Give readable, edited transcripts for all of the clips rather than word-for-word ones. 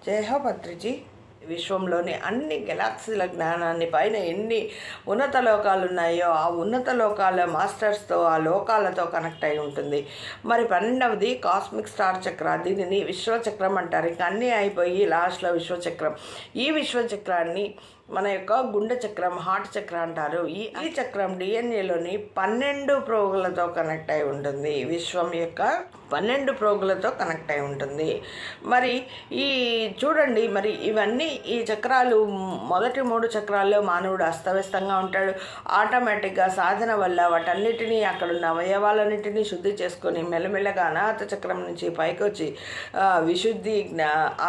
జై హో పత్రిజీ. విశ్వంలోని అన్ని గెలాక్సీల జ్ఞానాన్ని పైన ఎన్ని ఉన్నత లోకాలు ఉన్నాయో ఆ ఉన్నత లోకాల మాస్టర్స్తో ఆ లోకాలతో కనెక్ట్ అయి ఉంటుంది. మరి 12వది కాస్మిక్ స్టార్ చక్ర, దీనిని విశ్వచక్రం అంటారు. ఇక అన్నీ అయిపోయి లాస్ట్లో విశ్వచక్రం. ఈ విశ్వచక్రాన్ని మన యొక్క గుండె చక్రం, హార్ట్ చక్రం అంటారు. ఈ చక్రం డిఎన్ఏలోని 12 ప్రోగులతో కనెక్ట్ అయి ఉంటుంది. విశ్వం యొక్క 12 ప్రోగులతో కనెక్ట్ అయి ఉంటుంది. మరి ఈ చూడండి, మరి ఇవన్నీ ఈ చక్రాలు మొదటి 3 చక్రాల్లో మానవుడు అస్తవ్యస్తంగా ఉంటాడు. ఆటోమేటిక్గా సాధన వల్ల వాటన్నిటినీ అక్కడున్న అవయవాలన్నింటినీ శుద్ధి చేసుకొని మెల్లమెల్లగా అనాహత చక్రం నుంచి పైకి వచ్చి విశుద్ధి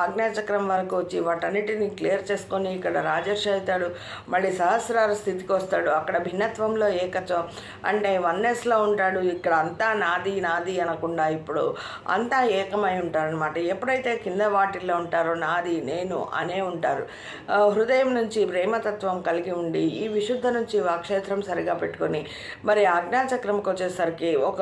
ఆజ్ఞాచక్రం వరకు వచ్చి వాటన్నిటిని క్లియర్ చేసుకొని ఇక్కడ రాజర్షి అవుతాడు. మళ్ళీ సహస్రార స్థితికి వస్తాడు. అక్కడ భిన్నత్వంలో ఏకత్వం అంటే వన్నెస్లో ఉంటాడు. ఇక్కడ అంతా నాది నాది అనకుండా ఇప్పుడు అంతా ఏకమై ఉంటారు అనమాట. ఎప్పుడైతే కింద వాటిల్లో ఉంటారో నాది నేను అనే ఉంటారు. హృదయం నుంచి ప్రేమతత్వం కలిగి ఉండి ఈ విశుద్ధ నుంచి వాక్షేత్రం సరిగా పెట్టుకొని మరి ఆజ్ఞాచక్రంకి వచ్చేసరికి ఒక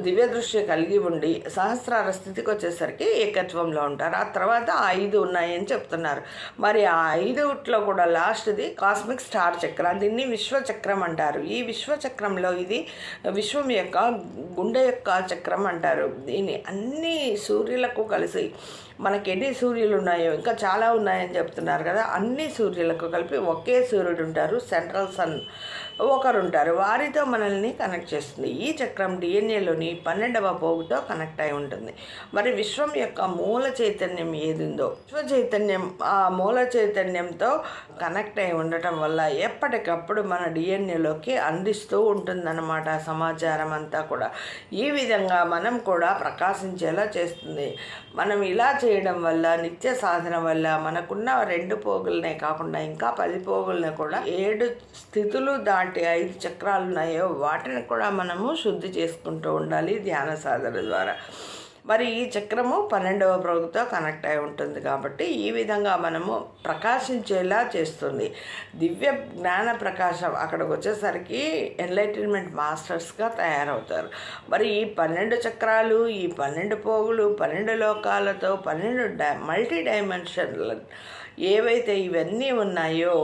దివ్య దృష్టి కలిగి ఉండి సహస్రార స్థితికి వచ్చేసరికి ఏకత్వంలో ఉంటారు. ఆ తర్వాత 5 ఉన్నాయని చెప్తున్నారు. మరి ఆ 5లో కూడా లాస్ట్ది కాస్మిక్ స్టార్ చక్ర, దీన్ని విశ్వచక్రం అంటారు. ఈ విశ్వచక్రంలో ఇది విశ్వం యొక్క గుండె యొక్క చక్రం అంటారు. దీన్ని అన్ని సూర్యులకు కలిసి మనకి ఎన్ని సూర్యులు ఉన్నాయో ఇంకా చాలా ఉన్నాయని చెప్తున్నారు కదా, అన్ని సూర్యులకు కలిపి ఒకే సూర్యుడు ఉంటారు, సెంట్రల్ సన్ ఒకరు ఉంటారు. వారితో మనల్ని కనెక్ట్ చేస్తుంది. ఈ చక్రం డిఎన్ఏలోని 12వ పోగుతో కనెక్ట్ అయి ఉంటుంది. మరి విశ్వం యొక్క మూల చైతన్యం ఏదిందో విశ్వ చైతన్యం ఆ మూల చైతన్యంతో కనెక్ట్ అయి ఉండటం వల్ల ఎప్పటికప్పుడు మన డిఎన్ఏలోకి అందిస్తూ ఉంటుందన్నమాట సమాచారం అంతా కూడా. ఈ విధంగా మనం కూడా ప్రకాశించేలా చేస్తుంది. మనం ఇలా చేయడం వల్ల నిత్య సాధన వల్ల మనకున్న 2 పోగులనే కాకుండా ఇంకా 10 పోగులని కూడా 7 స్థితులు దాటి 5 చక్రాలు ఉన్నాయో వాటిని కూడా మనము శుద్ధి చేసుకుంటూ ఉండాలి ధ్యాన సాధన ద్వారా. మరి ఈ చక్రము 12వ ప్రోగుతో కనెక్ట్ అయి ఉంటుంది కాబట్టి ఈ విధంగా మనము ప్రకాశించేలా చేస్తుంది. దివ్య జ్ఞాన ప్రకాశం అక్కడికి వచ్చేసరికి ఎన్లైటన్మెంట్ మాస్టర్స్గా తయారవుతారు. మరి ఈ 12 చక్రాలు, ఈ 12 పోగులు, 12 లోకాలతో 12 మల్టీ డైమెన్షన్ల ఏవైతే ఇవన్నీ ఉన్నాయో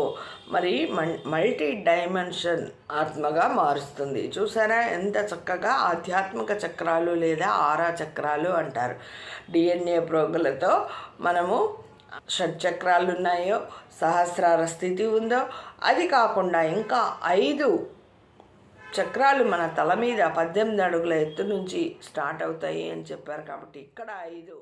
మరి మల్టీ డైమెన్షన్ ఆత్మగా మారుస్తుంది. చూసారా ఎంత చక్కగా. ఆధ్యాత్మిక చక్రాలు లేదా ఆరా చక్రాలు అంటారు. డిఎన్ఏ ప్రోగులతో మనము షట్చక్రాలు ఉన్నాయో, సహస్రార స్థితి ఉందో, అది కాకుండా ఇంకా 5 చక్రాలు మన తల మీద 18 అడుగుల ఎత్తు నుంచి స్టార్ట్ అవుతాయి అని చెప్పారు. కాబట్టి ఇక్కడ 5